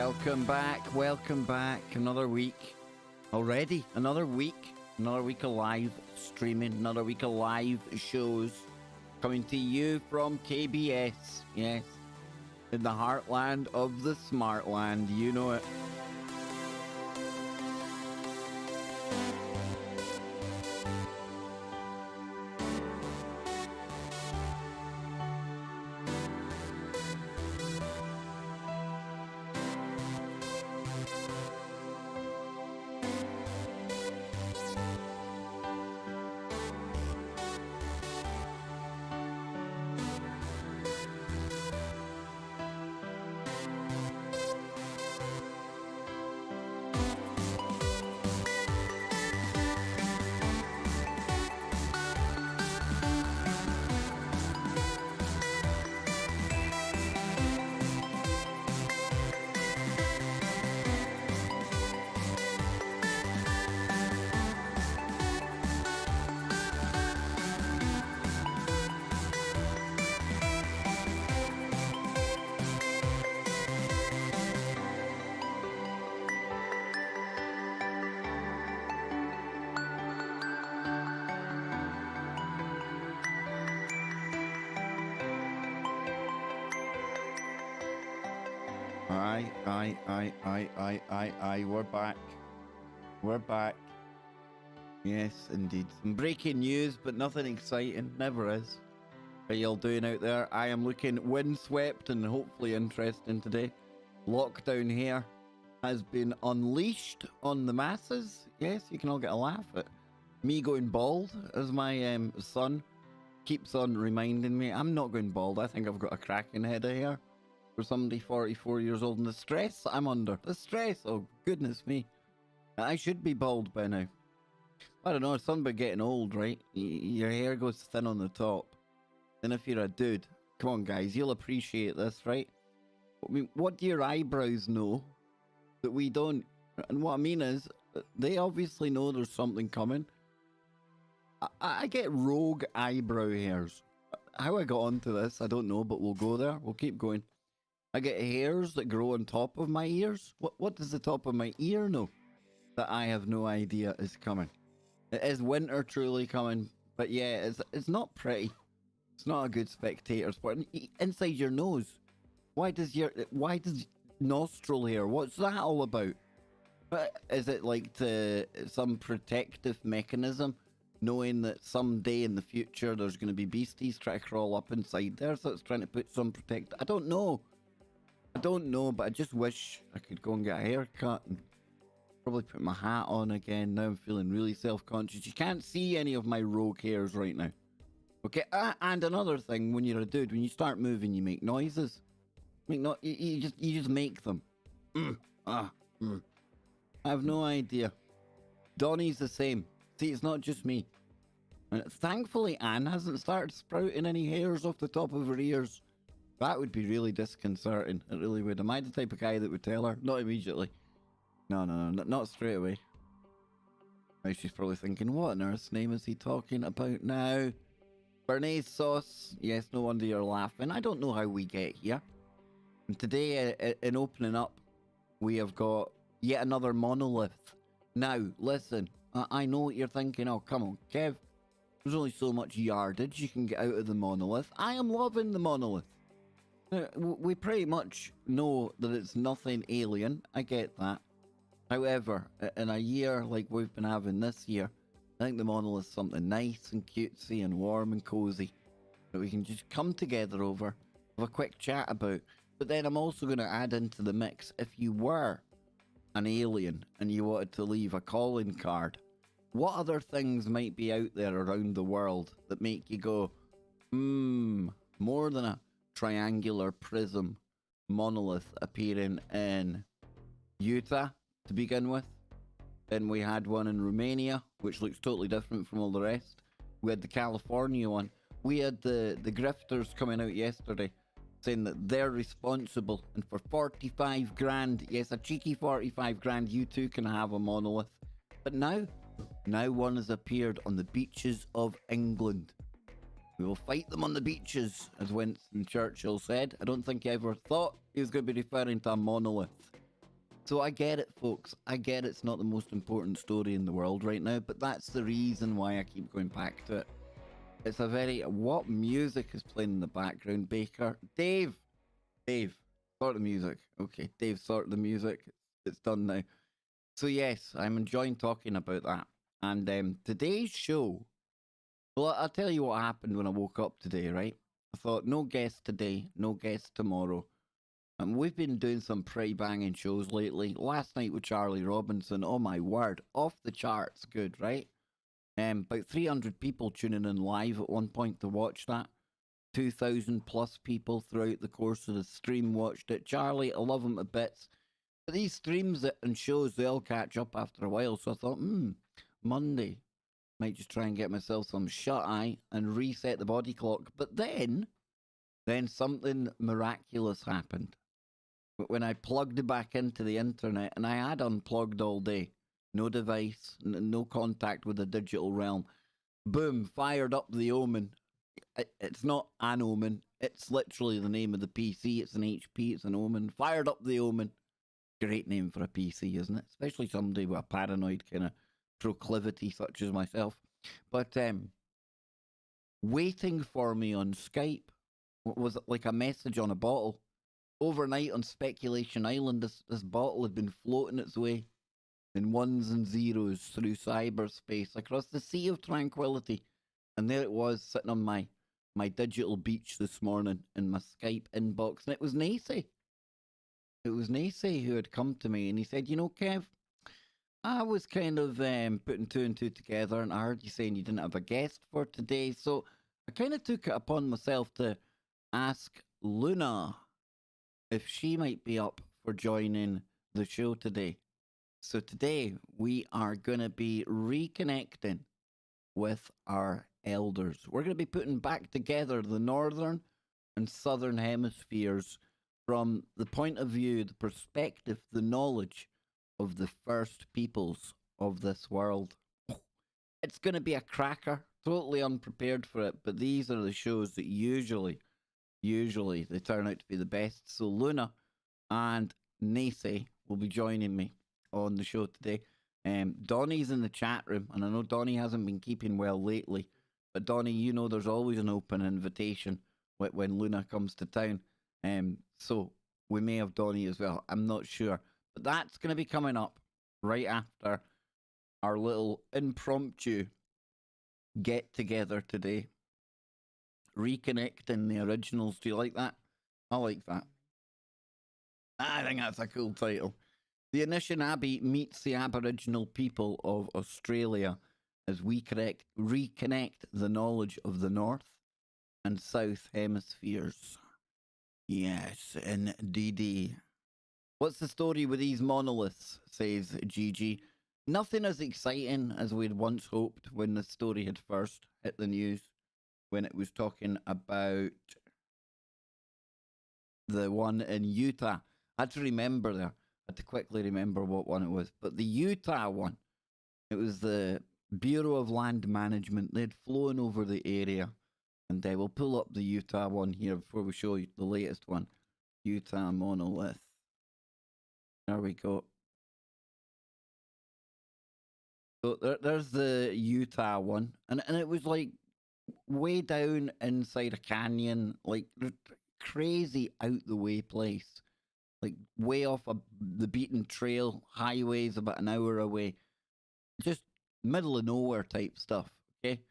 Welcome back. Another week already. Another week of live streaming. Another week of live shows coming to you from KBS. Yes, in the heartland of the smart land. You know it. Aye, we're back. Yes, indeed. Some breaking news, but nothing exciting. Never is. How y'all doing out there? I am looking windswept and hopefully interesting today. Lockdown here has been unleashed on the masses. Yes, you can all get a laugh at me going bald, as my son keeps on reminding me. I'm not going bald. I think I've got a cracking head of hair for somebody 44 years old, and the stress I'm under. The stress, oh goodness me. I should be bald by now. I don't know, it's something about getting old, right? Your hair goes thin on the top. And if you're a dude, come on guys, you'll appreciate this, right? I mean, what do your eyebrows know that we don't? And what I mean is, they obviously know there's something coming. I get rogue eyebrow hairs. How I got onto this, I don't know, but we'll go there. We'll keep going. I get hairs that grow on top of my ears. What does the top of my ear know that I have no idea is coming? It is winter truly coming, but yeah, it's not pretty. It's not a good spectator sport. Inside your nose, why does nostril hair? What's that all about? Is it like some protective mechanism, knowing that someday in the future there's going to be beasties trying to crawl up inside there, so it's trying to put some protect? I don't know, but I just wish I could go and get a haircut and probably put my hat on again. Now I'm feeling really self-conscious. You can't see any of my rogue hairs right now. Okay, and another thing, when you're a dude, when you start moving, you make noises. You just make them. I have no idea. Donnie's the same. See, it's not just me. And thankfully, Anne hasn't started sprouting any hairs off the top of her ears. That would be really disconcerting. It really would. Am I the type of guy that would tell her? Not immediately. No, not straight away. Now she's probably thinking, what on earth's name is he talking about now? Bernaise sauce. Yes, no wonder you're laughing. I don't know how we get here. And today, in opening up, we have got yet another monolith. Now, listen, I know what you're thinking. Oh, come on, Kev. There's only so much yardage you can get out of the monolith. I am loving the monolith. We pretty much know that it's nothing alien. I get that. However, in a year like we've been having this year, I think the monolith's something nice and cutesy and warm and cozy that we can just come together over, have a quick chat about. But then I'm also going to add into the mix, if you were an alien and you wanted to leave a calling card, what other things might be out there around the world that make you go, more than a triangular prism monolith appearing in Utah to begin with? Then we had one in Romania, which looks totally different from all the rest. We had the California one. We had the grifters coming out yesterday saying that they're responsible, and for 45 grand, yes, a cheeky 45 grand, you too can have a monolith. But now one has appeared on the beaches of England. We will fight them on the beaches, as Winston Churchill said. I don't think he ever thought he was going to be referring to a monolith. So I get it, folks. I get it's not the most important story in the world right now, but that's the reason why I keep going back to it. It's a very... What music is playing in the background, Baker? Dave, sort the music. Okay, Dave, sort the music. It's done now. So yes, I'm enjoying talking about that. And today's show... Well, I'll tell you what happened when I woke up today, right? I thought, no guest today, no guest tomorrow. And we've been doing some pretty banging shows lately. Last night with Charlie Robinson, oh my word, off the charts good, right? About 300 people tuning in live at one point to watch that. 2,000 plus people throughout the course of the stream watched it. Charlie, I love him to bits. But these streams and shows, they all catch up after a while. So I thought, Monday, might just try and get myself some shut-eye and reset the body clock. But then something miraculous happened. When I plugged it back into the internet, and I had unplugged all day, no device, no contact with the digital realm, boom, fired up the Omen. It's not an Omen, it's literally the name of the PC. It's an HP, it's an Omen. Fired up the Omen. Great name for a PC, isn't it? Especially somebody with a paranoid kind of proclivity such as myself. But waiting for me on Skype was like a message on a bottle. Overnight on Speculation Island, this bottle had been floating its way in ones and zeros through cyberspace across the sea of tranquility. And there it was, sitting on my digital beach this morning in my Skype inbox. And it was Nacy. It was Nacy who had come to me and he said, Kev, I was kind of putting two and two together and I heard you saying you didn't have a guest for today. So I kind of took it upon myself to ask Luna if she might be up for joining the show today. So today we are going to be reconnecting with our elders. We're going to be putting back together the northern and southern hemispheres from the point of view, the perspective, the knowledge of the first peoples of this world. It's going to be a cracker, totally unprepared for it, but these are the shows that usually they turn out to be the best. So Luna and Nacy will be joining me on the show today. Donnie's in the chat room, and I know Donnie hasn't been keeping well lately, but Donnie, there's always an open invitation when Luna comes to town. So we may have Donnie as well. I'm not sure, but that's going to be coming up right after our little impromptu get together today. Reconnecting the originals. Do you like that? I like that. I think that's a cool title. The Anishinaabe meets the Aboriginal people of Australia as we reconnect the knowledge of the North and South hemispheres. Yes, indeed. What's the story with these monoliths, says Gigi. Nothing as exciting as we'd once hoped when the story had first hit the news, when it was talking about the one in Utah. I had to remember there. I had to quickly remember what one it was. But the Utah one, it was the Bureau of Land Management. They'd flown over the area. And we'll pull up the Utah one here before we show you the latest one. Utah monolith. There we go. So there's the Utah one. And it was like way down inside a canyon, like crazy out the way place. Like way off the beaten trail, highways about an hour away. Just middle of nowhere type stuff, okay?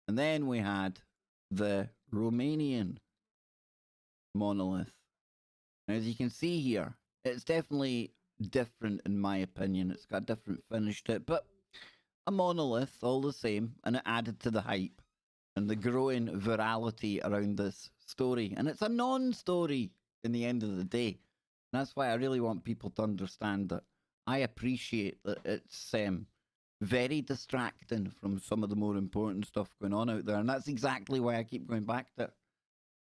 And then we had the Romanian monolith. Now, as you can see here, it's definitely different in my opinion. It's got a different finish to it, but a monolith all the same, and it added to the hype and the growing virality around this story. And it's a non-story in the end of the day. And that's why I really want people to understand that I appreciate that it's very distracting from some of the more important stuff going on out there. And that's exactly why I keep going back to it.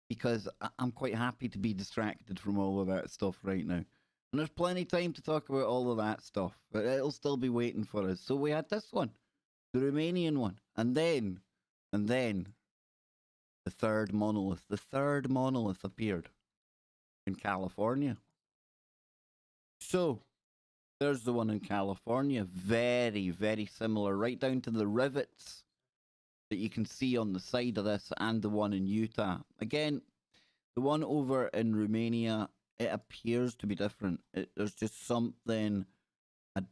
Because I'm quite happy to be distracted from all of that stuff right now. And there's plenty of time to talk about all of that stuff. But it'll still be waiting for us. So we had this one. The Romanian one. And then, the third monolith. The third monolith appeared in California. So, There's the one in California. Very, very similar, right down to the rivets that you can see on the side of this, and the one in Utah. Again, the one over in Romania, it appears to be different. There's just something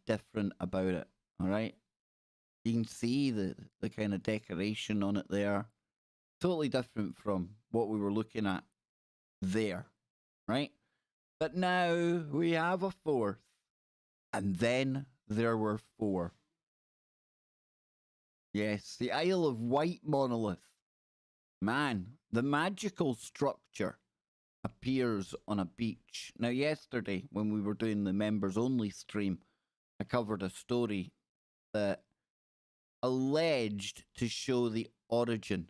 different about it. All right. You can see the kind of decoration on it there. Totally different from what we were looking at there. Right. But now we have a fourth. And then there were four. Yes, the Isle of Wight monolith. Man, the magical structure appears on a beach. Now, yesterday, when we were doing the members only stream, I covered a story that alleged to show the origin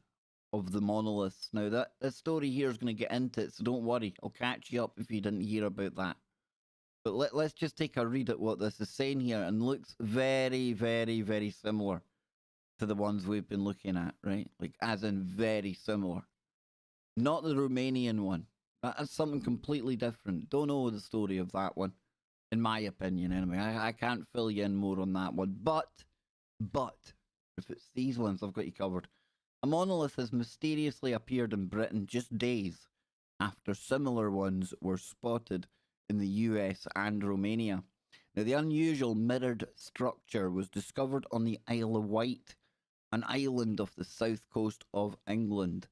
of the monoliths. Now, that story here is going to get into it, so don't worry. I'll catch you up if you didn't hear about that. But let's just take a read at what this is saying here, and looks very, very, very similar to the ones we've been looking at, right? Like, as in very similar. Not the Romanian one. That's something completely different. Don't know the story of that one, in my opinion, anyway. I can't fill you in more on that one. But, if it's these ones, I've got you covered. A monolith has mysteriously appeared in Britain just days after similar ones were spotted in the US and Romania. Now, the unusual mirrored structure was discovered on the Isle of Wight, an island off the south coast of England.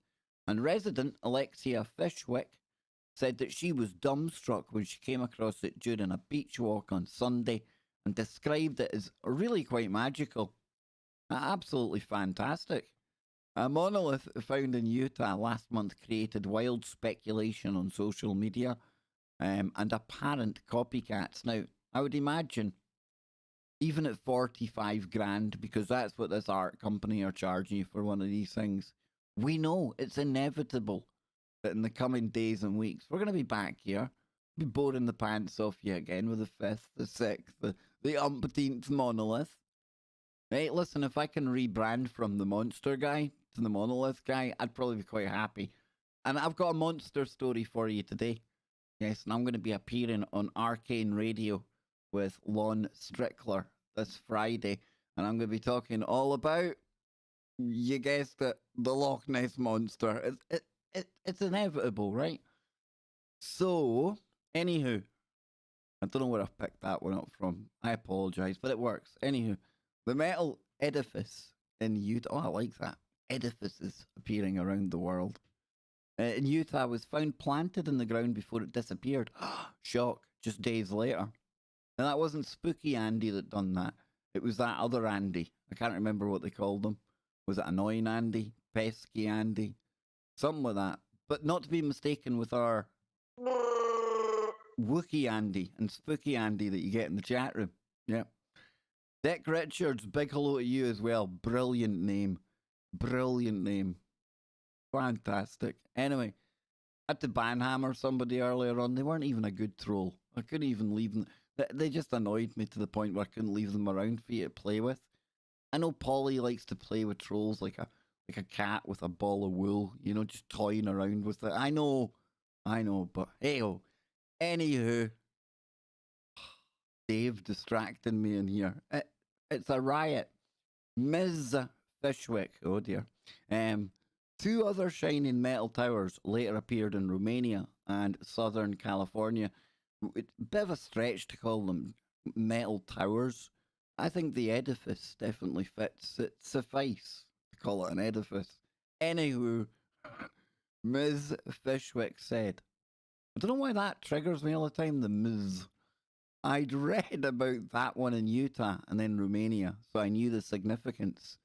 And resident Alexia Fishwick said that she was dumbstruck when she came across it during a beach walk on Sunday, and described it as really quite magical. Absolutely fantastic. A monolith found in Utah last month created wild speculation on social media, and apparent copycats. Now, I would imagine, even at 45 grand, because that's what this art company are charging you for one of these things, we know it's inevitable that in the coming days and weeks, we're going to be back here, be boring the pants off you again with the fifth, the sixth, the umpteenth monolith. Hey, listen, if I can rebrand from the monster guy to the monolith guy, I'd probably be quite happy. And I've got a monster story for you today. Yes, and I'm going to be appearing on Arcane Radio with Lon Strickler this Friday. And I'm going to be talking all about, you guessed it, the Loch Ness Monster. It's inevitable, right? So, anywho, I don't know where I've picked that one up from. I apologise, but it works. Anywho, the metal edifice in Utah, oh, I like that. Edifices appearing around the world. In Utah was found planted in the ground before it disappeared. Shock, just days later. And that wasn't Spooky Andy that done that. It was that other Andy. I can't remember what they called him. Was it Annoying Andy? Pesky Andy? Something like that. But not to be mistaken with our Wookie Andy and Spooky Andy that you get in the chat room. Yeah. Dick Richards, big hello to you as well. Brilliant name. Brilliant name. Fantastic. Anyway, I had to banhammer somebody earlier on. They weren't even a good troll. I couldn't even leave them. They just annoyed me to the point where I couldn't leave them around for you to play with. I know Polly likes to play with trolls like a cat with a ball of wool, you know, just toying around with it. I know, but hey-oh. Anywho, Dave distracting me in here. It's a riot. Ms. Fishwick, oh dear. Two other shining metal towers later appeared in Romania and Southern California. It's a bit of a stretch to call them metal towers. I think the edifice definitely fits. It suffice to call it an edifice. Anywho, Ms. Fishwick said, I don't know why that triggers me all the time, the Ms. I'd read about that one in Utah and then Romania, so I knew the significance.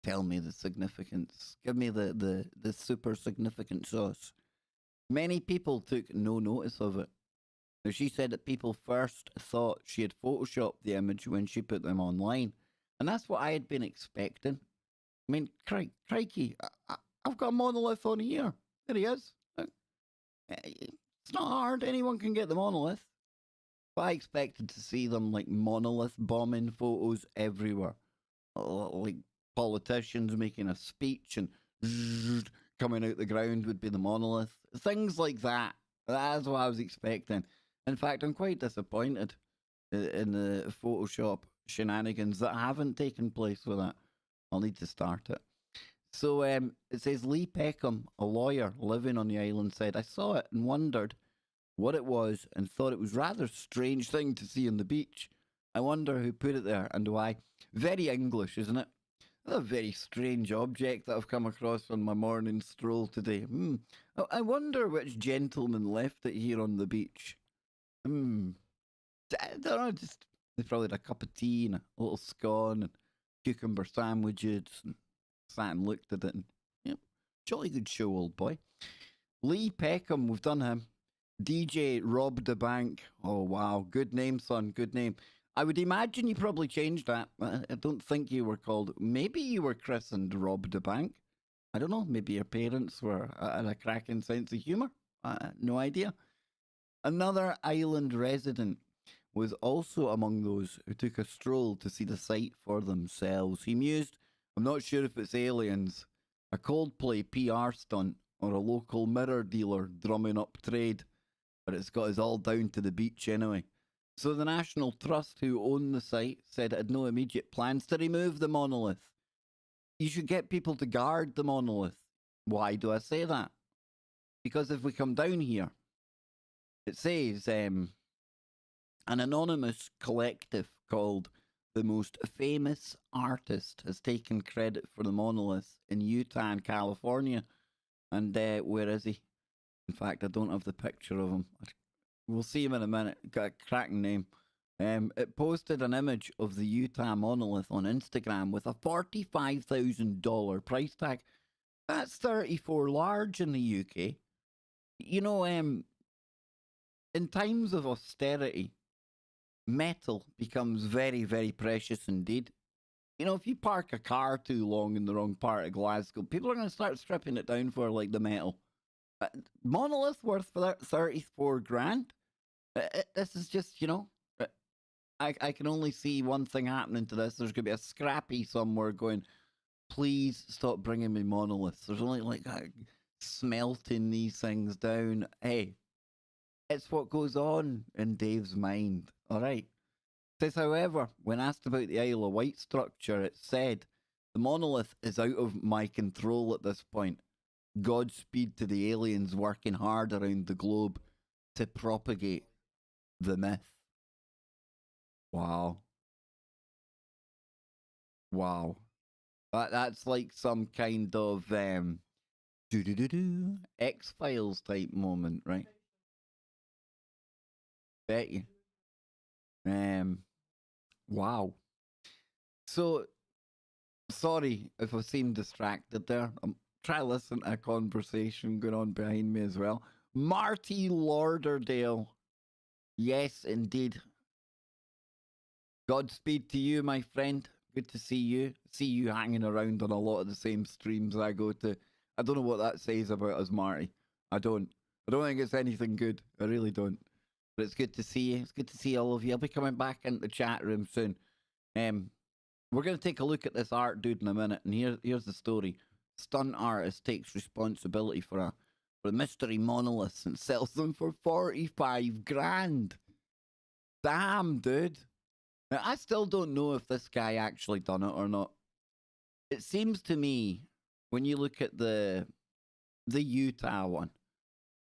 Tell me the significance. Give me the super significant sauce. Many people took no notice of it. Now, she said that people first thought she had photoshopped the image when she put them online. And that's what I had been expecting. I mean, crikey, I've got a monolith on here. There he is. It's not hard. Anyone can get the monolith. But I expected to see them like monolith bombing photos everywhere. Like politicians making a speech and coming out the ground would be the monolith. Things like that. That's what I was expecting. In fact, I'm quite disappointed. in the Photoshop shenanigans that haven't taken place with that. I'll need to start it. So it says Lee Peckham, a lawyer living on the island, said, I saw it and wondered what it was and thought it was rather strange thing to see on the beach. I wonder who put it there and why. Very English, isn't it? A very strange object that I've come across on my morning stroll today. I wonder which gentleman left it here on the beach. I don't know, just they probably had a cup of tea and a little scone and cucumber sandwiches and sat and looked at it and, yep, jolly good show, old boy. Lee Peckham, we've done him. DJ Rob the Bank. Oh, wow. Good name, son. Good name. I would imagine you probably changed that. I don't think you were called. Maybe you were christened Rob the Bank. I don't know. Maybe your parents were had a cracking sense of humour. No idea. Another island resident was also among those who took a stroll to see the site for themselves. He mused, I'm not sure if it's aliens, a Coldplay PR stunt, or a local mirror dealer drumming up trade, but it's got us all down to the beach anyway. So the National Trust, who own the site, said it had no immediate plans to remove the monolith. You should get people to guard the monolith. Why do I say that? Because if we come down here, it says an anonymous collective called The Most Famous Artist has taken credit for the monolith in Utah and California. And where is he? In fact, I don't have the picture of him. We'll see him in a minute. Got a cracking name. It posted an image of the Utah monolith on Instagram with a $45,000 price tag. That's 34 large in the UK. You know, in times of austerity, metal becomes very, very precious indeed. You know, if you park a car too long in the wrong part of Glasgow, people are going to start stripping it down for, like, the metal. Monolith worth for 34 grand? This is just, you know, I can only see one thing happening to this. There's going to be a scrappy somewhere going, please stop bringing me monoliths. There's only like smelting these things down. Hey, it's what goes on in Dave's mind. All right. It says, however, when asked about the Isle of Wight structure, it said, the monolith is out of my control at this point. Godspeed to the aliens working hard around the globe to propagate the myth. Wow. Wow. That's like some kind of X-Files type moment, right? Bet you. Wow. So, sorry if I seem distracted there. Try to listen to a conversation going on behind me as well. Marty Lauderdale. Yes, indeed. Godspeed to you, my friend. Good to see you. See you hanging around on a lot of the same streams I go to. I don't know what that says about us, Marty. I don't think it's anything good. I really don't. But it's good to see you. It's good to see all of you. I'll be coming back into the chat room soon. We're going to take a look at this art dude in a minute. And here's the story. Stunt artist takes responsibility for a mystery monolith and sells them for 45 grand. Damn, dude. Now, I still don't know if this guy actually done it or not. It seems to me, when you look at the Utah one,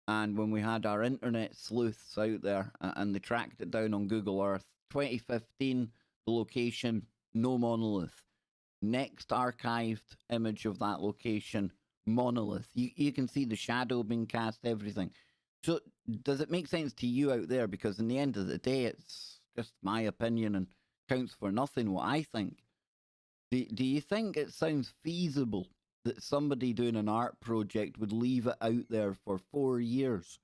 and when we had our internet sleuths out there, and they tracked it down on Google Earth, 2015, the location, no monolith. Next archived image of that location, monolith. You can see the shadow being cast, everything. So does it make sense to you out there? Because in the end of the day, it's just my opinion and counts for nothing what I think. Do you think it sounds feasible that somebody doing an art project would leave it out there for 4 years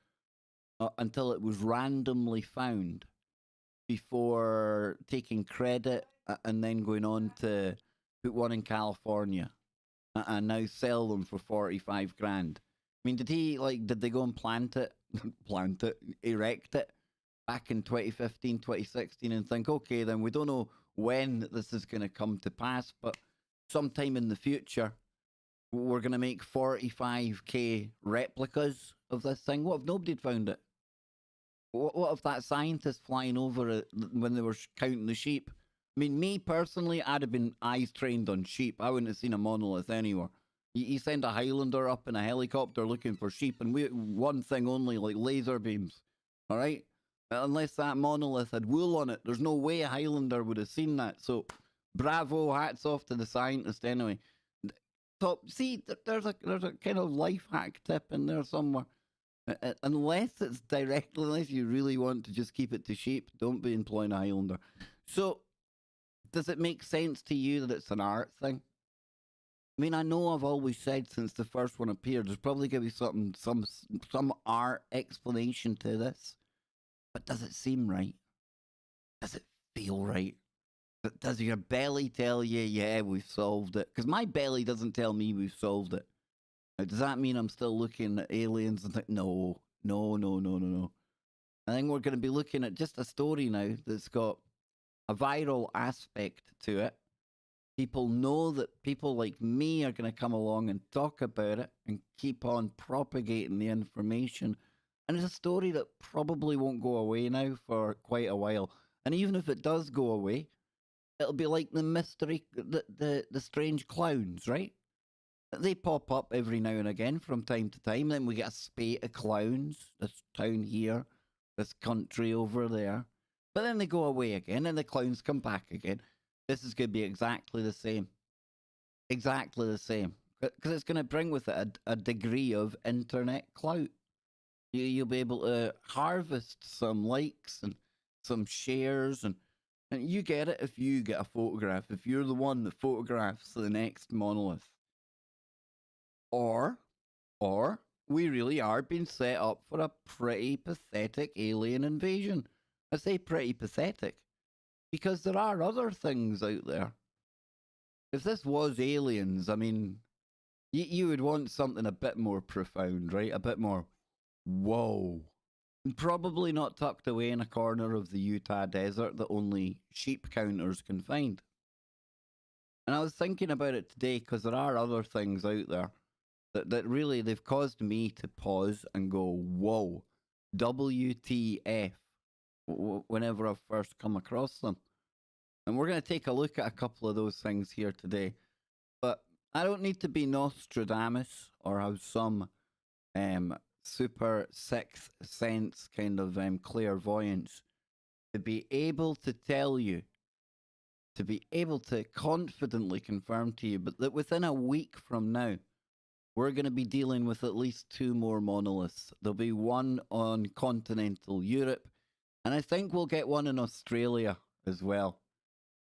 until it was randomly found before taking credit and then going on to put one in California and now sell them for 45 grand? I mean, did they go and erect it back in 2015, 2016 and think, okay, then we don't know when this is going to come to pass, but sometime in the future, we're going to make 45k replicas of this thing. What if nobody had found it? What if that scientist flying over it when they were counting the sheep? I mean, me personally, I'd have been eyes trained on sheep. I wouldn't have seen a monolith anywhere. You send a Highlander up in a helicopter looking for sheep, and we one thing only, like laser beams. All right, unless that monolith had wool on it, there's no way a Highlander would have seen that. So, bravo, hats off to the scientist. Anyway, so see, there's a kind of life hack tip in there somewhere. Unless it's directly, unless you really want to just keep it to sheep, don't be employing a Highlander. So, does it make sense to you that it's an art thing? I mean, I know I've always said since the first one appeared, there's probably going to be some art explanation to this. But does it seem right? Does it feel right? Does your belly tell you, yeah, we've solved it? Because my belly doesn't tell me we've solved it. Now, does that mean I'm still looking at aliens and think, no, no, no, no, no, no? I think we're going to be looking at just a story now that's got a viral aspect to it. People know that people like me are going to come along and talk about it and keep on propagating the information. And it's a story that probably won't go away now for quite a while. And even if it does go away, it'll be like the mystery, the strange clowns, right? They pop up every now and again from time to time. Then we get a spate of clowns, this town here, this country over there. But then they go away again and the clowns come back again. This is going to be exactly the same. Exactly the same. Because it's going to bring with it a degree of internet clout. You'll be able to harvest some likes and some shares. And you get it if you get a photograph. If you're the one that photographs the next monolith. Or we really are being set up for a pretty pathetic alien invasion. I say pretty pathetic because there are other things out there. If this was aliens, I mean, you would want something a bit more profound, right? A bit more, whoa. And probably not tucked away in a corner of the Utah desert that only sheep counters can find. And I was thinking about it today because there are other things out there that really, they've caused me to pause and go, whoa, WTF, whenever I've first come across them. And we're going to take a look at a couple of those things here today. But I don't need to be Nostradamus or have some super sixth sense kind of clairvoyance to be able to tell you, to be able to confidently confirm to you, but that within a week from now, we're going to be dealing with at least 2 more monoliths. There'll be one on continental Europe, and I think we'll get one in Australia as well.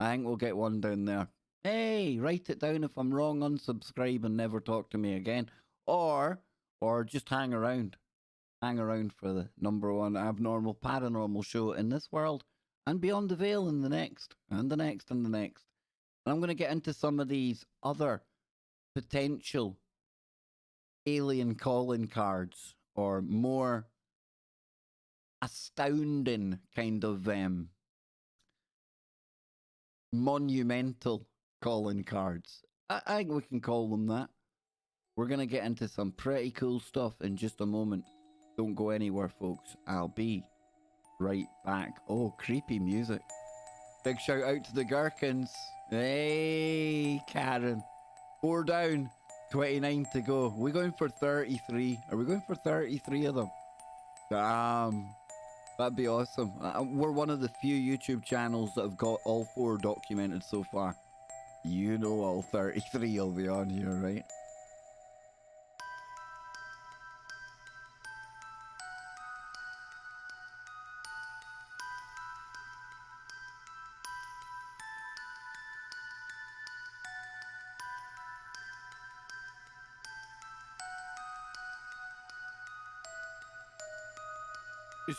I think we'll get one down there. Hey, write it down if I'm wrong, unsubscribe and never talk to me again. Or just hang around. Hang around for the #1 abnormal paranormal show in this world and beyond the veil in the next, and the next, and the next. And I'm going to get into some of these other potential alien calling cards or more astounding kind of monumental calling cards. I think we can call them that. We're going to get into some pretty cool stuff in just a moment. Don't go anywhere, folks. I'll be right back. Oh, creepy music. Big shout out to the Gherkins. Hey, Karen. 4 down, 29 to go. We're going for 33. Are we going for 33 of them? Damn. That'd be awesome. We're one of the few YouTube channels that have got all 4 documented so far. You know all 33 will be on here, right?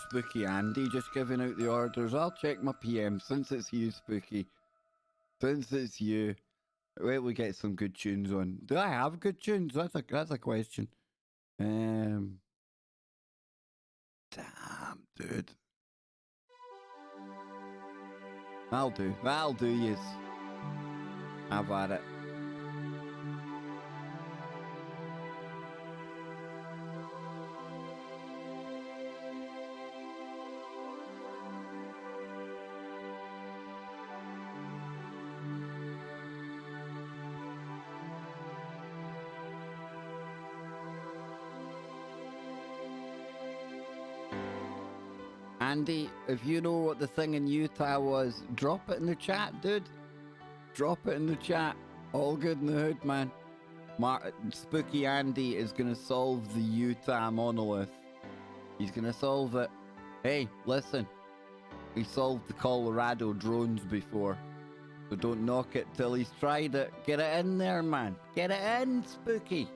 Spooky Andy just giving out the orders. I'll check my PM since it's you, Spooky. Since it's you. Wait, we get some good tunes on. Do I have good tunes? That's a question. Damn, dude. I'll do, yes. Have at it. Andy, if you know what the thing in Utah was, drop it in the chat, dude. Drop it in the chat. All good in the hood, man. Spooky Andy is going to solve the Utah monolith. He's going to solve it. Hey, listen. He solved the Colorado drones before. So don't knock it till he's tried it. Get it in there, man. Get it in, Spooky.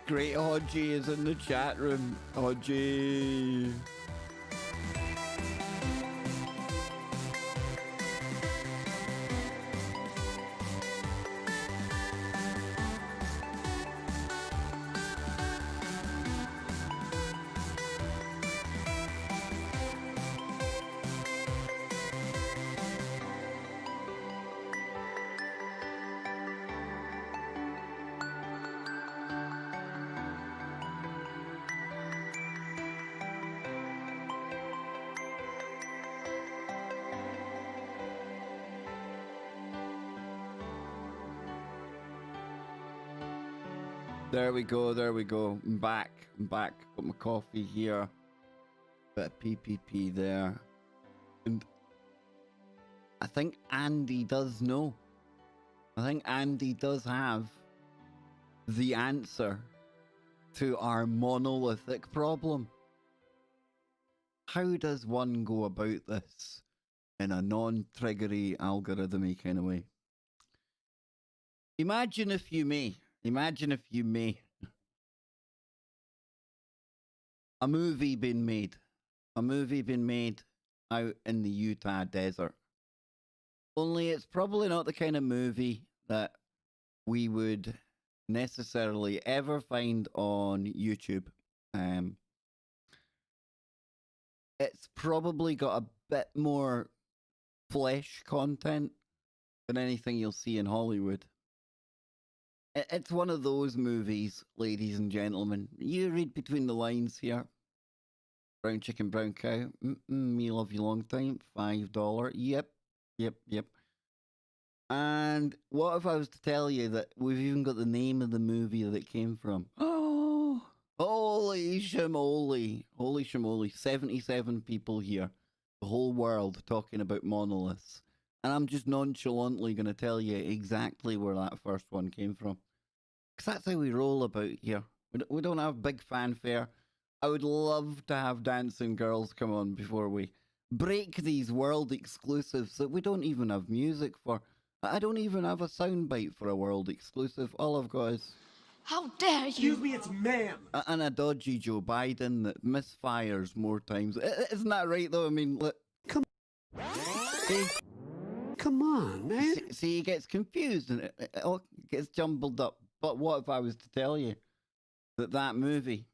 Great Hodgie is in the chat room. Hodgie. There we go, there we go. I'm back. Got my coffee here. Bit of PPP there. And I think Andy does know. I think Andy does have the answer to our monolithic problem. How does one go about this in a non-triggery, algorithmy kind of way? Imagine if you may, a movie being made out in the Utah desert. Only it's probably not the kind of movie that we would necessarily ever find on YouTube. It's probably got a bit more flesh content than anything you'll see in Hollywood. It's one of those movies, ladies and gentlemen. You read between the lines here. Brown chicken, brown cow. Me love you long time. $5. Yep. And what if I was to tell you that we've even got the name of the movie that it came from? Oh, holy shamoly. 77 people here. The whole world talking about monoliths. And I'm just nonchalantly going to tell you exactly where that first one came from. Because that's how we roll about here. We don't have big fanfare. I would love to have dancing girls come on before we break these world exclusives that we don't even have music for. I don't even have a soundbite for a world exclusive. All I've got is... How dare you? Excuse me, it's ma'am. And a dodgy Joe Biden that misfires more times. Isn't that right, though? I mean, look. See? Come on, man. See, he gets confused and it all gets jumbled up. But what if I was to tell you that movie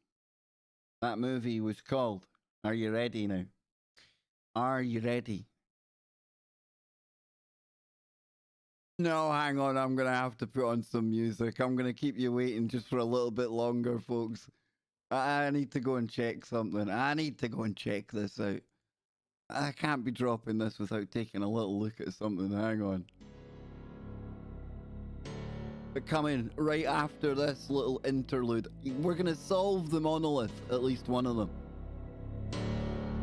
was called, are you ready now? Are you ready? No, hang on, I'm going to have to put on some music. I'm going to keep you waiting just for a little bit longer, folks. I need to go and check something. I need to go and check this out. I can't be dropping this without taking a little look at something. Hang on. But coming right after this little interlude, we're going to solve the monolith, at least one of them.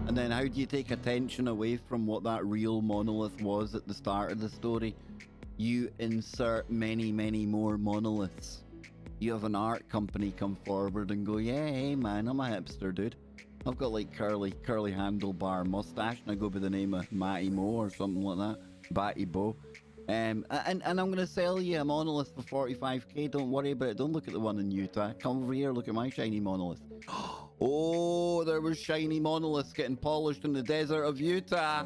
And then how do you take attention away from what that real monolith was at the start of the story? You insert many, many more monoliths. You have an art company come forward and go, yeah, hey man, I'm a hipster dude. I've got like curly handlebar mustache and I go by the name of Matty Mo or something like that. Batty Bo. And I'm going to sell you a monolith for 45k. Don't worry about it. Don't look at the one in Utah. Come over here, look at my shiny monolith. Oh, there was shiny monoliths getting polished in the desert of Utah.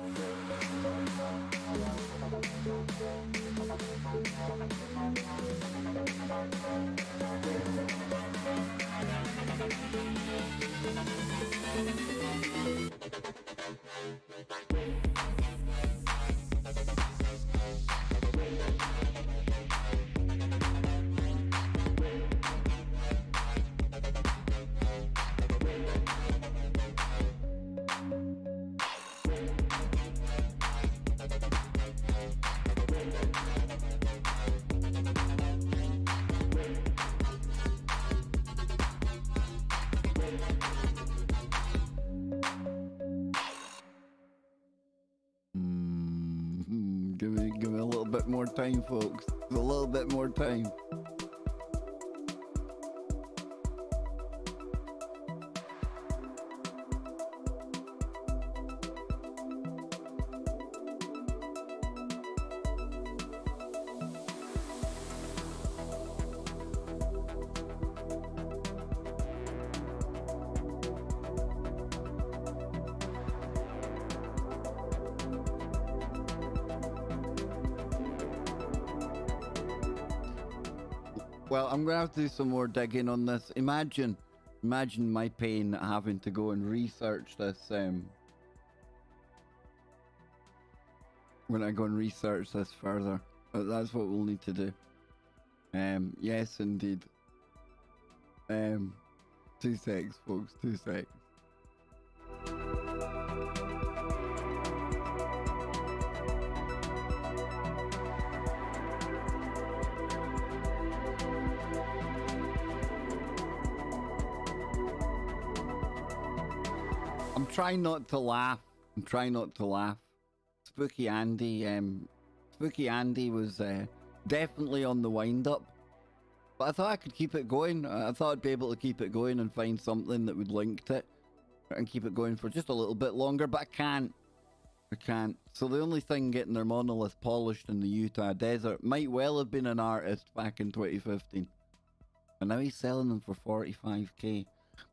Give me a little bit more time, folks. A little bit more time. Well, I'm going to have to do some more digging on this. Imagine my pain having to go and research this. When I go and research this further. But that's what we'll need to do. Yes, indeed. 2 secs, folks. 2 secs. I'm trying not to laugh. Spooky Andy was definitely on the wind up. But I thought I could keep it going. I thought I'd be able to keep it going and find something that would link to it. And keep it going for just a little bit longer, but I can't. So the only thing getting their monolith polished in the Utah desert might well have been an artist back in 2015. And now he's selling them for 45k.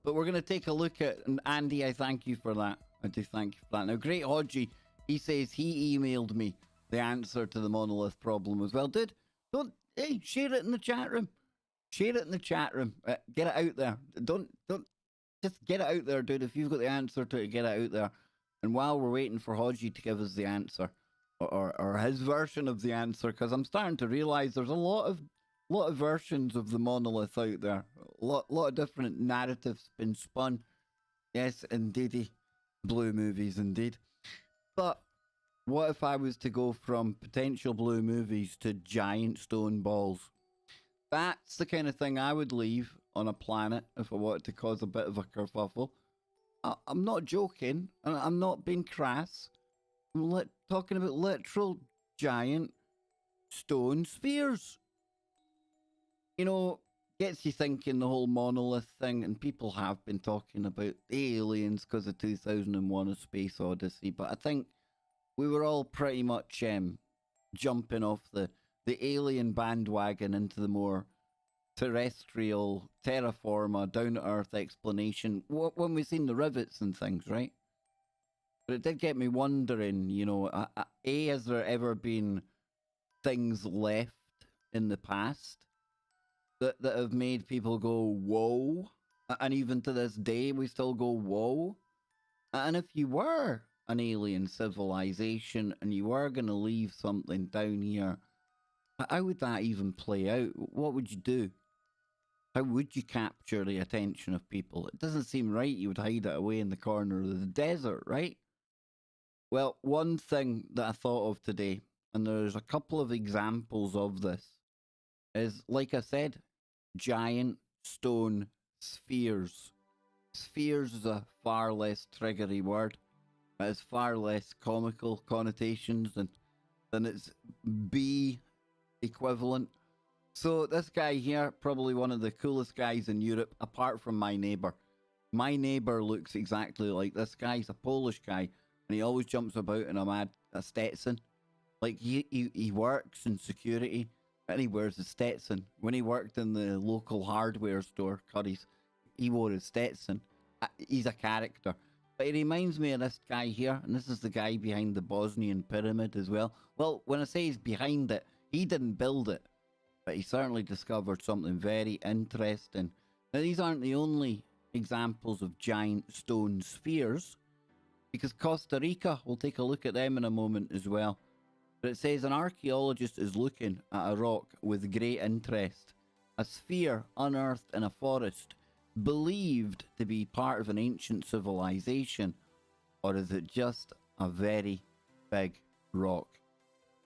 But we're going to take a look at, and Andy, I thank you for that. I do thank you for that. Now, Great Hodgie, he says he emailed me the answer to the monolith problem as well. Dude, hey, share it in the chat room. Share it in the chat room. Get it out there. Don't, just get it out there, dude. If you've got the answer to it, get it out there. And while we're waiting for Hodgie to give us the answer, or his version of the answer, because I'm starting to realize there's a lot of versions of the monolith out there. A lot of different narratives been spun. Yes, indeedy. Blue movies, indeed. But what if I was to go from potential blue movies to giant stone balls? That's the kind of thing I would leave on a planet if I wanted to cause a bit of a kerfuffle. I'm not joking, and I'm not being crass. I'm talking about literal giant stone spheres. You know, gets you thinking the whole monolith thing, and people have been talking about aliens because of 2001: A Space Odyssey, but I think we were all pretty much jumping off the alien bandwagon into the more terrestrial, terra firma, down to earth explanation when we've seen the rivets and things, right? But it did get me wondering, you know, has there ever been things left in the past that have made people go, whoa? And even to this day, we still go, whoa? And if you were an alien civilization and you were going to leave something down here, how would that even play out? What would you do? How would you capture the attention of people? It doesn't seem right you would hide it away in the corner of the desert, right? Well, one thing that I thought of today, and there's a couple of examples of this, is, like I said, giant stone spheres. Spheres is a far less triggery word. It has far less comical connotations than its B equivalent. So this guy here, probably one of the coolest guys in Europe, apart from my neighbour. My neighbour looks exactly like this guy. He's a Polish guy, and he always jumps about in a Stetson. Like, he works in security, and he wears a Stetson. When he worked in the local hardware store, Curry's, he wore a Stetson. He's a character. But he reminds me of this guy here, and this is the guy behind the Bosnian pyramid as well. Well, when I say he's behind it, he didn't build it, but he certainly discovered something very interesting. Now, these aren't the only examples of giant stone spheres, because Costa Rica, we'll take a look at them in a moment as well. But it says an archaeologist is looking at a rock with great interest. A sphere unearthed in a forest, believed to be part of an ancient civilization, or is it just a very big rock?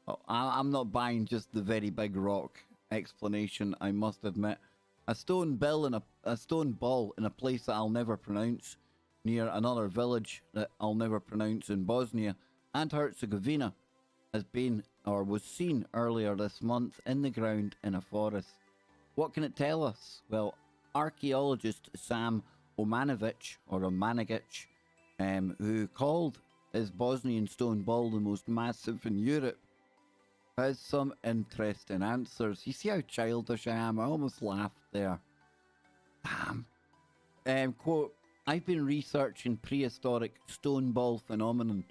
Oh, I'm not buying just the very big rock explanation, I must admit. A stone ball in a place that I'll never pronounce, near another village that I'll never pronounce in Bosnia and Herzegovina, has been or was seen earlier this month in the ground in a forest. What can it tell us? Well, archaeologist Sam Omanovic, who called his Bosnian stone ball the most massive in Europe, has some interesting answers. You see how childish I am? I almost laughed there. Damn. Quote, I've been researching prehistoric stone ball phenomenon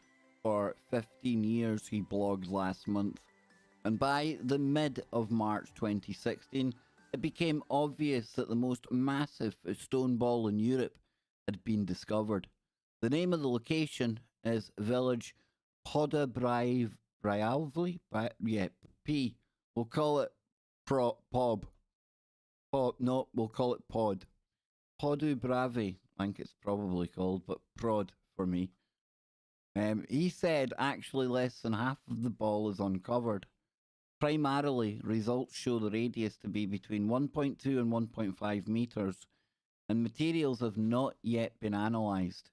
for 15 years, he blogged last month. And by the mid of March 2016, it became obvious that the most massive stone ball in Europe had been discovered. The name of the location is village Podabrajavli. P. We'll call it Pob. No, we'll call it Pod. Podubravi, I think it's probably called, but Prod for me. He said actually less than half of the ball is uncovered. Primarily, results show the radius to be between 1.2 and 1.5 meters, and materials have not yet been analysed.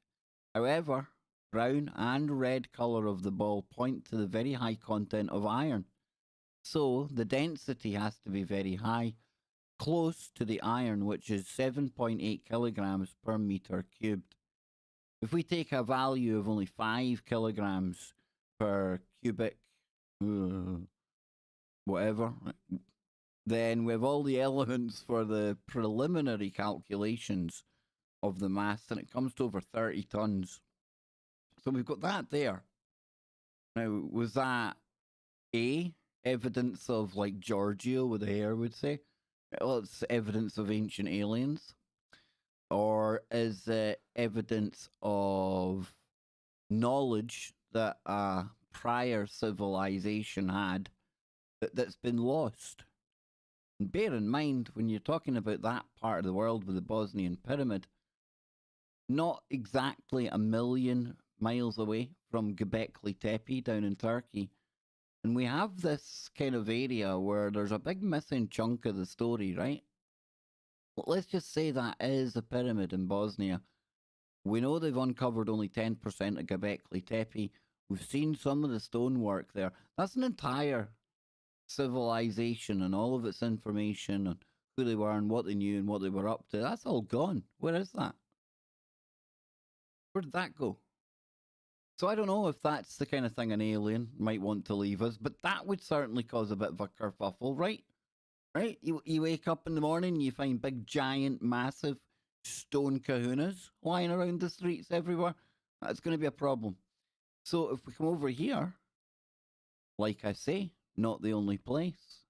However, brown and red colour of the ball point to the very high content of iron. So, the density has to be very high, close to the iron, which is 7.8 kilograms per meter cubed. If we take a value of only 5 kilograms per cubic, whatever, then we have all the elements for the preliminary calculations of the mass, and it comes to over 30 tons. So we've got that there. Now, was that evidence of, like Giorgio with the hair would say? Well, it's evidence of ancient aliens. Or is it evidence of knowledge that a prior civilization had that's been lost? And bear in mind, when you're talking about that part of the world with the Bosnian pyramid, not exactly a million miles away from Göbekli Tepe down in Turkey. And we have this kind of area where there's a big missing chunk of the story, right? Let's just say that is a pyramid in Bosnia. We know they've uncovered only 10% of Göbekli Tepe. We've seen some of the stonework there. That's an entire civilization and all of its information on who they were and what they knew and what they were up to. That's all gone. Where is that? Where did that go? So I don't know if that's the kind of thing an alien might want to leave us, but that would certainly cause a bit of a kerfuffle, right? Right? You wake up in the morning, you find big, giant, massive stone kahunas lying around the streets everywhere. That's going to be a problem. So if we come over here, like I say, not the only place.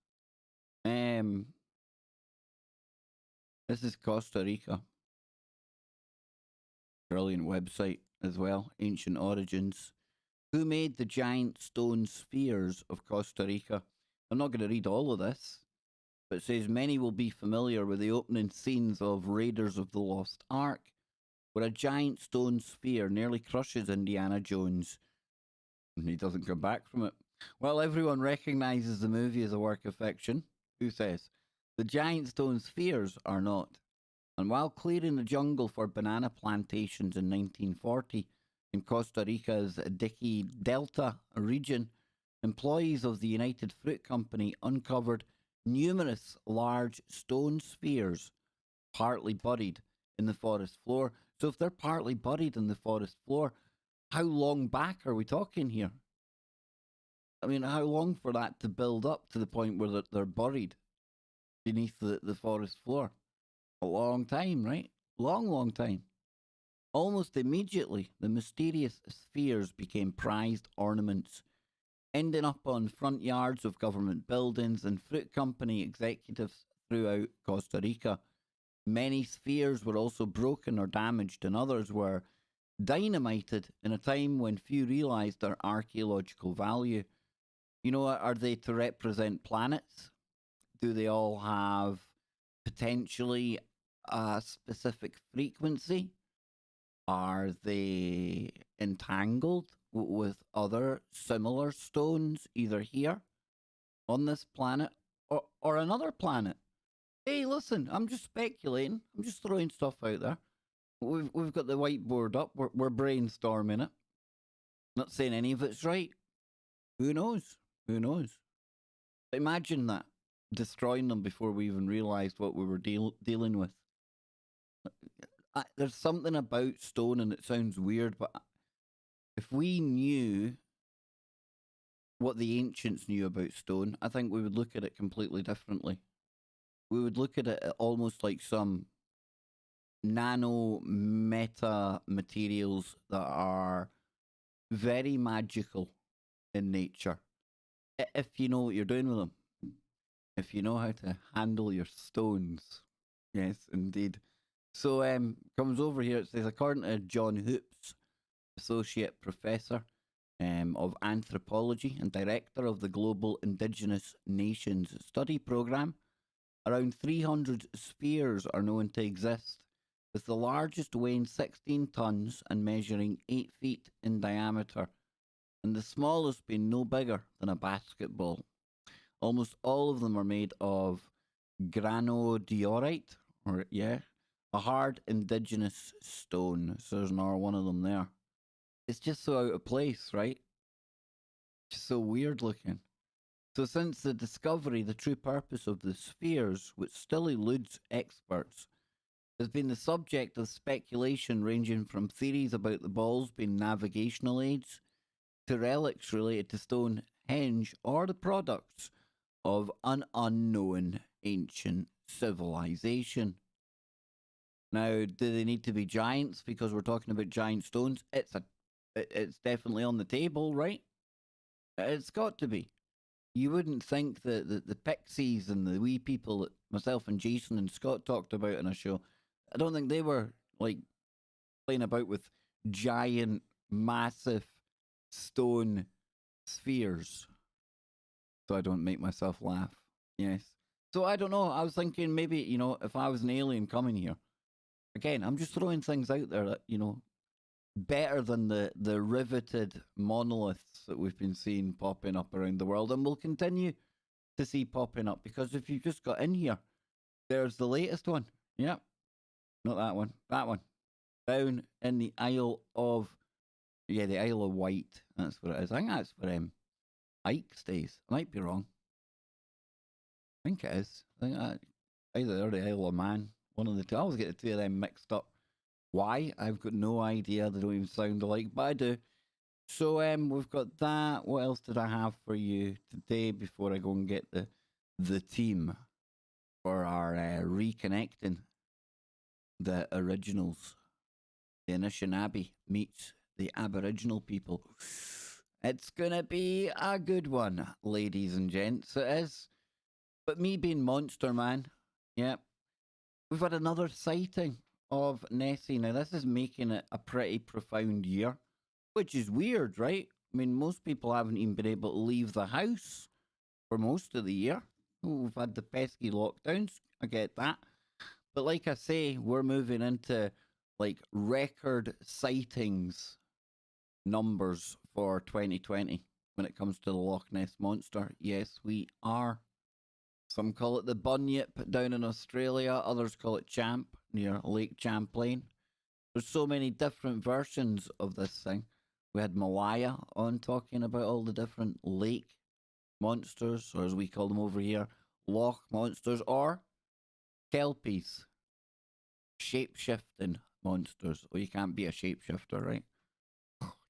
This is Costa Rica. Brilliant website as well. Ancient Origins. Who made the giant stone spheres of Costa Rica? I'm not going to read all of this, but it says many will be familiar with the opening scenes of Raiders of the Lost Ark, where a giant stone sphere nearly crushes Indiana Jones, and he doesn't come back from it. While everyone recognizes the movie as a work of fiction, who says? The giant stone spheres are not. And while clearing the jungle for banana plantations in 1940 in Costa Rica's Dickey Delta region, employees of the United Fruit Company uncovered numerous large stone spheres partly buried in the forest floor. So if they're partly buried in the forest floor, how long back are we talking here? I mean, how long for that to build up to the point where they're buried beneath the forest floor? A long time, right? Long time. Almost immediately, the mysterious spheres became prized ornaments, ending up on front yards of government buildings and fruit company executives throughout Costa Rica. Many spheres were also broken or damaged, and others were dynamited in a time when few realized their archaeological value. You know, are they to represent planets? Do they all have potentially a specific frequency? Are they entangled with other similar stones, either here on this planet or another planet? Hey, listen, I'm just speculating. I'm just throwing stuff out there. We've got the whiteboard up. We're brainstorming it. Not saying any of it's right. Who knows? Who knows? But imagine that, destroying them before we even realised what we were dealing with. There's something about stone, and it sounds weird, but if we knew what the ancients knew about stone, I think we would look at it completely differently. We would look at it almost like some nano meta materials that are very magical in nature. If you know what you're doing with them, if you know how to handle your stones. Yes, indeed. So comes over here, it says, according to John Hoops, Associate Professor of Anthropology and Director of the Global Indigenous Nations Study Programme, around 300 spheres are known to exist, with the largest weighing 16 tons and measuring 8 feet in diameter, and the smallest being no bigger than a basketball. Almost all of them are made of granodiorite, a hard indigenous stone. So there's another one of them there. It's just so out of place, right? Just so weird looking. So since the discovery, the true purpose of the spheres, which still eludes experts, has been the subject of speculation ranging from theories about the balls being navigational aids to relics related to Stonehenge or the products of an unknown ancient civilization. Now, do they need to be giants because we're talking about giant stones? It's definitely on the table, right? It's got to be. You wouldn't think that the pixies and the wee people that myself and Jason and Scott talked about in a show, I don't think they were like playing about with giant, massive stone spheres. So I don't make myself laugh. Yes. So I don't know. I was thinking maybe, if I was an alien coming here, again, I'm just throwing things out there that, better than the riveted monoliths that we've been seeing popping up around the world and will continue to see popping up, because if you just got in here, there's the latest one. Yep. Not that one. That one. Down in the Isle of Yeah, the Isle of Wight. That's what it is. I think that's where Ike stays. I might be wrong. I think it is. I think either there or the Isle of Man. One of the two. I always get the two of them mixed up. Why? I've got no idea. They don't even sound alike, but I do. So we've got that. What else did I have for you today before I go and get the team for our reconnecting the originals? The Anishinaabe meets the Aboriginal people. It's gonna be a good one, ladies and gents. It is. But me being Monster Man, yep. We've had another sighting of Nessie. Now this is making it a pretty profound year, which is weird, right? I mean, most people haven't even been able to leave the house for most of the year. We've had the pesky lockdowns. I get that. But like I say, we're moving into like record sightings numbers for 2020 when it comes to the Loch Ness Monster. Yes, we are. Some call it the Bunyip down in Australia. Others call it Champ near Lake Champlain. There's so many different versions of this thing. We had Malaya on talking about all the different lake monsters, or as we call them over here, loch monsters, or kelpies, shape-shifting monsters. Oh, you can't be a shapeshifter, right?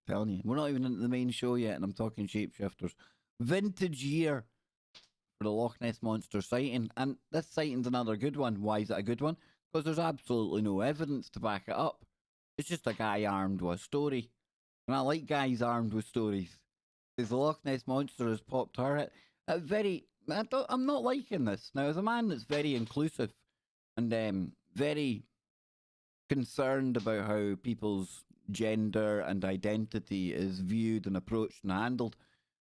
Telling you, we're not even into the main show yet, and I'm talking shapeshifters. Vintage year for the Loch Ness Monster sighting, and this sighting's another good one. Why is it a good one? Because there's absolutely no evidence to back it up. It's just a guy armed with a story, and I like guys armed with stories. Because the Loch Ness Monster has popped her I'm not liking this. Now, as a man that's very inclusive and very concerned about how people's gender and identity is viewed and approached and handled,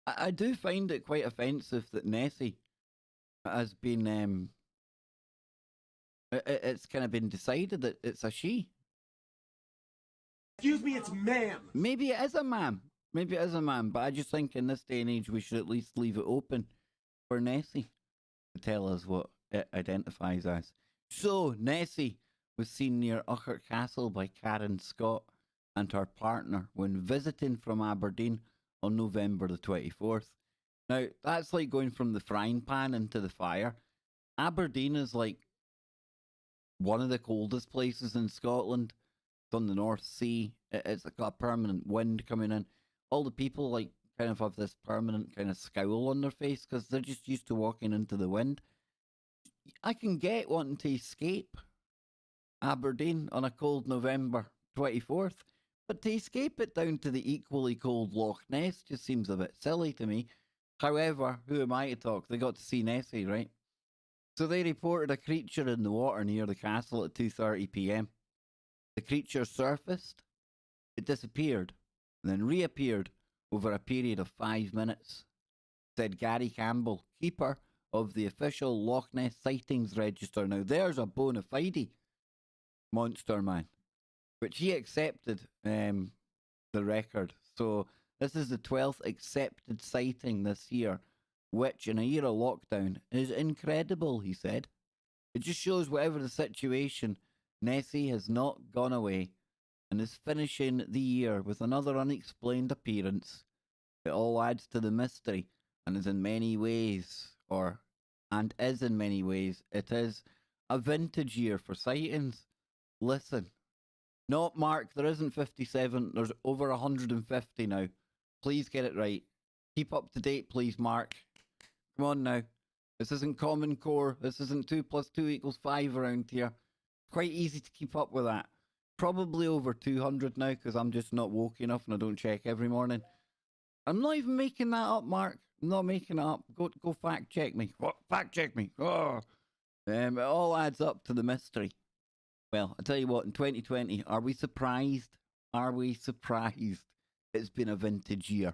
I do find it quite offensive that Nessie has been, it's kind of been decided that it's a she. Excuse me, it's ma'am. Maybe it is a ma'am. Maybe it is a ma'am, but I just think in this day and age we should at least leave it open for Nessie to tell us what it identifies as. So, Nessie was seen near Uckert Castle by Karen Scott and her partner when visiting from Aberdeen on November the 24th. Now, that's like going from the frying pan into the fire. Aberdeen is like one of the coldest places in Scotland. It's on the North Sea. It's got a permanent wind coming in. All the people like kind of have this permanent kind of scowl on their face because they're just used to walking into the wind. I can get wanting to escape Aberdeen on a cold November 24th, but to escape it down to the equally cold Loch Ness just seems a bit silly to me. However, who am I to talk? They got to see Nessie, right? So they reported a creature in the water near the castle at 2:30 p.m. The creature surfaced, it disappeared, and then reappeared over a period of 5 minutes, said Gary Campbell, keeper of the official Loch Ness Sightings Register. Now, there's a bona fide monster man, which he accepted the record. So this is the 12th accepted sighting this year, which in a year of lockdown is incredible, he said. It just shows whatever the situation, Nessie has not gone away and is finishing the year with another unexplained appearance. It all adds to the mystery and is in many ways, it is a vintage year for sightings. Listen, not Mark, there isn't 57, there's over 150 now. Please get it right. Keep up to date, please, Mark. Come on now. This isn't Common Core. This isn't 2 + 2 = 5 around here. Quite easy to keep up with that. Probably over 200 now because I'm just not woke enough and I don't check every morning. I'm not even making that up, Mark. I'm not making it up. Go fact check me. What? Fact check me. Oh. It all adds up to the mystery. Well, I tell you what, in 2020, are we surprised? Are we surprised it's been a vintage year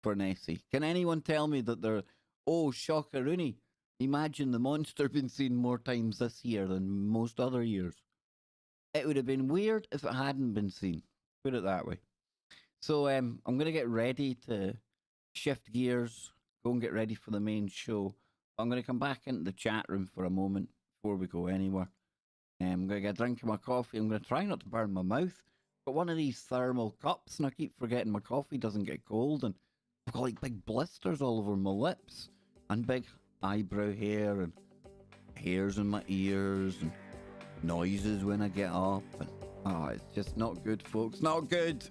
for Nessie? Can anyone tell me that they're, oh, shockeroony, imagine the monster been seen more times this year than most other years? It would have been weird if it hadn't been seen. Put it that way. So I'm going to get ready to shift gears, go and get ready for the main show. I'm going to come back into the chat room for a moment before we go anywhere. I'm going to get a drink of my coffee. I'm going to try not to burn my mouth Got one of these thermal cups, and I keep forgetting my coffee doesn't get cold, and I've got like big blisters all over my lips, and big eyebrow hair, and hairs in my ears, and noises when I get up, and oh, it's just not good, folks. Not good.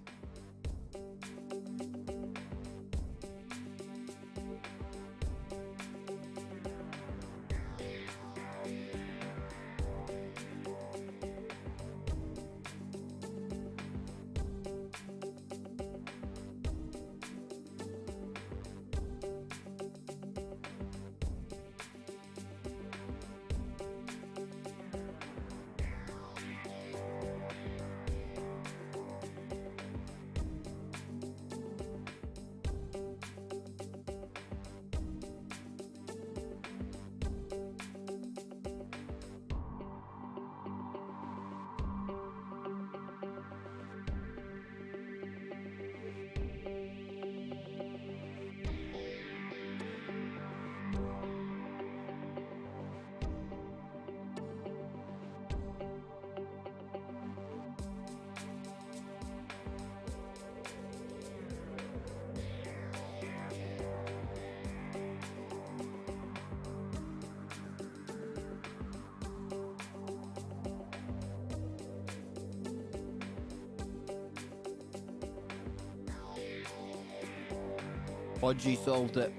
Podgy solved it.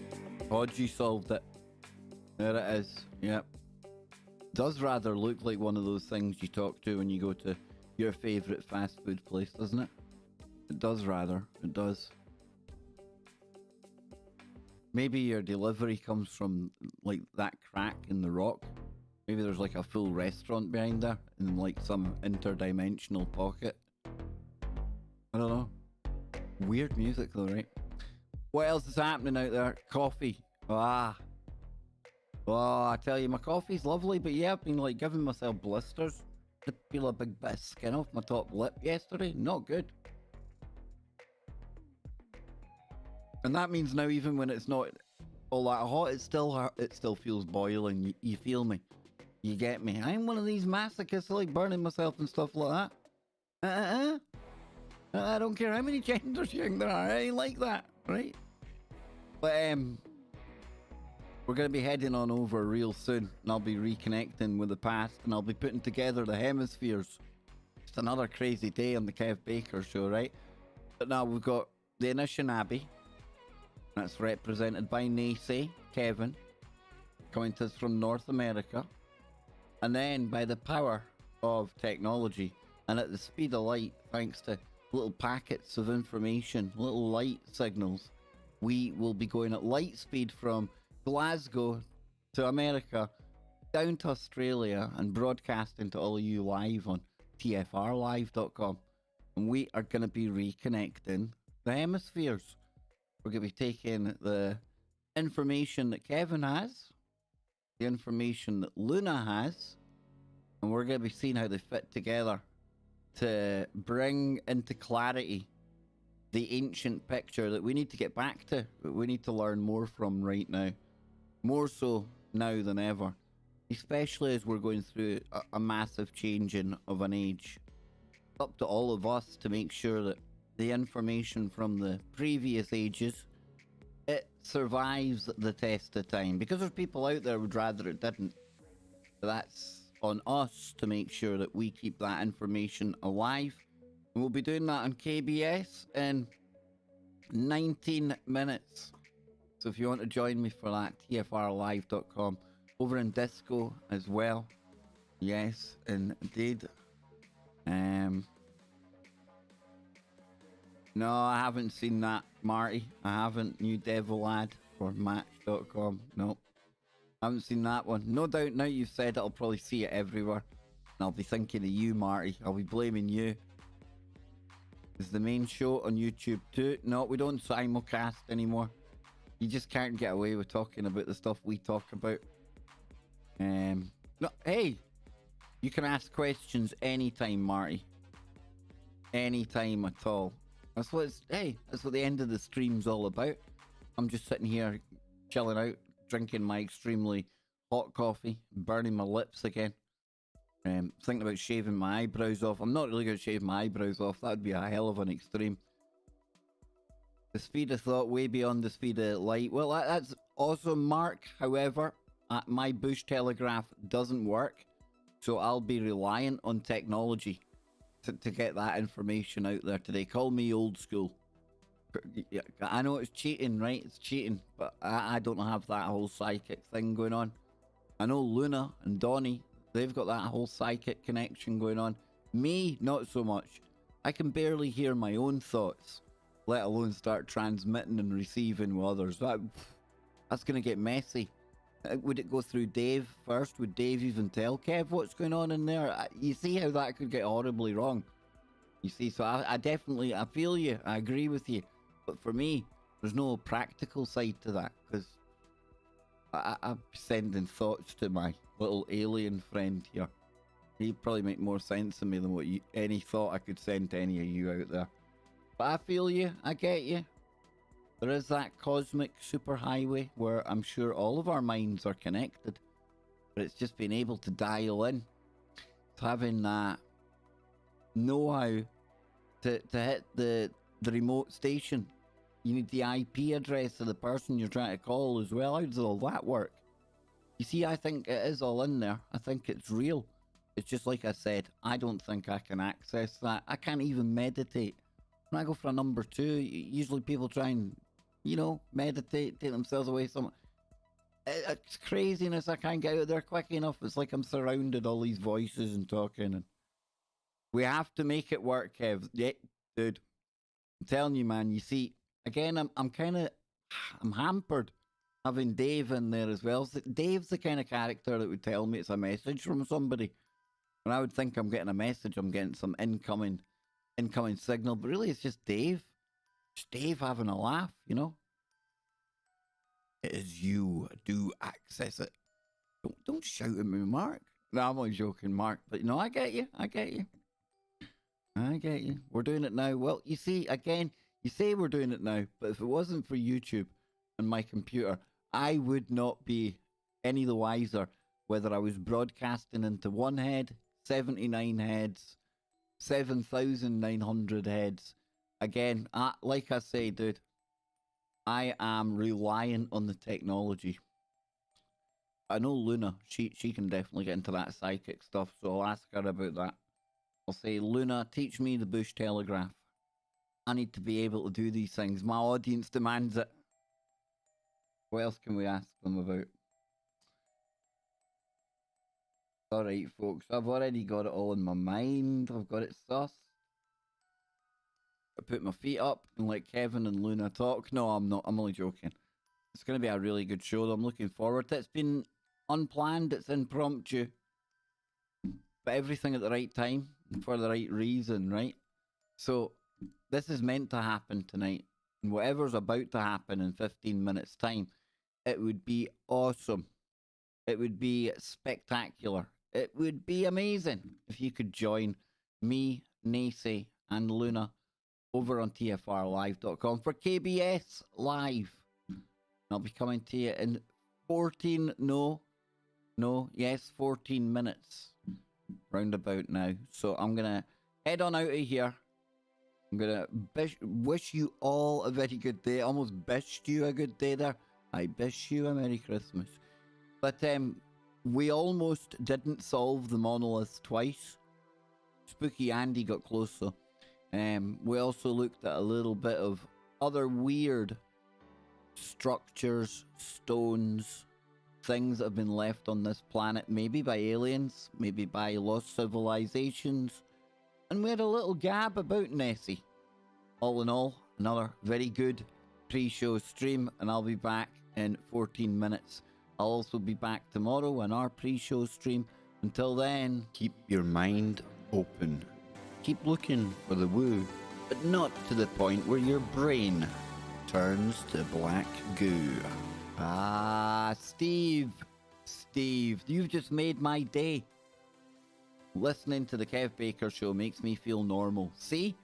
Podgy solved it. There it is. Yep. Does rather look like one of those things you talk to when you go to your favourite fast food place, doesn't it? It does rather. It does. Maybe your delivery comes from like that crack in the rock. Maybe there's like a full restaurant behind there in like some interdimensional pocket. I don't know. Weird music though, right? What else is happening out there? Coffee. Oh, I tell you, my coffee's lovely, but yeah, I've been like giving myself blisters to peel a big bit of skin off my top lip yesterday. Not good. And that means now even when it's not all that hot, it still feels boiling. You feel me? You get me? I'm one of these masochists, I like burning myself and stuff like that. I don't care how many genders you think there are. I ain't like that, right? But we're going to be heading on over real soon, and I'll be reconnecting with the past, and I'll be putting together the hemispheres. It's another crazy day on the Kev Baker show, right? But now we've got the Anishinaabe. That's represented by Nacy, Kevin, coming to us from North America. And then by the power of technology and at the speed of light, thanks to little packets of information, little light signals, we will be going at light speed from Glasgow to America, down to Australia, and broadcasting to all of you live on tfrlive.com. And we are going to be reconnecting the hemispheres. We're going to be taking the information that Kevin has, the information that Luna has, and we're going to be seeing how they fit together to bring into clarity the ancient picture that we need to get back to, that we need to learn more from right now. More so now than ever, especially as we're going through a massive changing of an age. It's up to all of us to make sure that the information from the previous ages, it survives the test of time, because there's people out there who would rather it didn't. But that's on us to make sure that we keep that information alive, and we'll be doing that on KBS in 19 minutes. So if you want to join me for that, tfrlive.com, over in Disco as well. Yes, indeed. No, I haven't seen that, Marty. I haven't. New Devil ad for Match.com. Nope. I haven't seen that one. No doubt now you've said it, I'll probably see it everywhere. And I'll be thinking of you, Marty. I'll be blaming you. Is the main show on YouTube too? No, we don't simulcast anymore. You just can't get away with talking about the stuff we talk about. No, hey, you can ask questions anytime, Marty. Anytime at all. That's what that's what the end of the stream's all about. I'm just sitting here chilling out, drinking my extremely hot coffee, burning my lips again. Thinking about shaving my eyebrows off. I'm not really going to shave my eyebrows off. That would be a hell of an extreme. The speed of thought way beyond the speed of light. Well, that's awesome, Mark. However, my bush telegraph doesn't work, so I'll be reliant on technology to get that information out there today. Call me old school. I know it's cheating, right? It's cheating, but I don't have that whole psychic thing going on. I know Luna and Donnie, they've got that whole psychic connection going on. Me, not so much. I can barely hear my own thoughts, let alone start transmitting and receiving with others. That's going to get messy. Would it go through Dave first? Would Dave even tell Kev what's going on in there? You see how that could get horribly wrong. You see, so I definitely, I feel you. I agree with you. But for me, there's no practical side to that, because I'm sending thoughts to my little alien friend here. He'd probably make more sense to me than what any thought I could send to any of you out there. But I feel you. I get you. There is that cosmic superhighway where I'm sure all of our minds are connected. But it's just being able to dial in. It's having that know-how to hit the remote station. You need the IP address of the person you're trying to call as well. How does all that work? You see, I think it is all in there. I think it's real. It's just like I said, I don't think I can access that. I can't even meditate. When I go for a number 2, usually people try and, you know, meditate, take themselves away somewhere. It's craziness. I can't get out there quick enough. It's like I'm surrounded all these voices and talking. And we have to make it work, Kev. Yeah, dude. I'm telling you, man. You see, again, I'm hampered having Dave in there as well. So Dave's the kind of character that would tell me it's a message from somebody. When I would think I'm getting a message, I'm getting some incoming signal. But really, it's just Dave. Just Dave having a laugh, you know? It is you. Do access it. Don't shout at me, Mark. No, I'm only joking, Mark. But, you know, I get you. I get you. I get you. We're doing it now. Well, you see, again, you say we're doing it now, but if it wasn't for YouTube and my computer, I would not be any the wiser whether I was broadcasting into one head, 79 heads, 7,900 heads. Again, like I say, dude, I am reliant on the technology. I know Luna, she can definitely get into that psychic stuff, so I'll ask her about that. I'll say, Luna, teach me the bush telegraph. I need to be able to do these things. My audience demands it. What else can we ask them about? Alright, folks, I've already got it all in my mind. I've got it sussed. I put my feet up and let Kevin and Luna talk. No, I'm not. I'm only joking. It's going to be a really good show that I'm looking forward to. It's been unplanned. It's impromptu. But everything at the right time for the right reason, right? So this is meant to happen tonight. And whatever's about to happen in 15 minutes' time, it would be awesome. It would be spectacular. It would be amazing if you could join me, Nacy, and Luna over on tfrlive.com for KBS Live. I'll be coming to you in 14 minutes roundabout now. So I'm going to head on out of here. I'm going to wish you all a very good day. Almost bished you a good day there. I bish you a Merry Christmas. But we almost didn't solve the monolith twice. Spooky Andy got close though. We also looked at a little bit of other weird structures, stones, things that have been left on this planet, maybe by aliens, maybe by lost civilizations. And we had a little gab about Nessie. All in all, another very good pre-show stream, and I'll be back in 14 minutes. I'll also be back tomorrow in our pre-show stream. Until then, keep your mind open. Keep looking for the woo, but not to the point where your brain turns to black goo. Ah, Steve, you've just made my day. Listening to the Kev Baker Show makes me feel normal. See?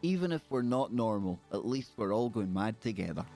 Even if we're not normal, at least we're all going mad together.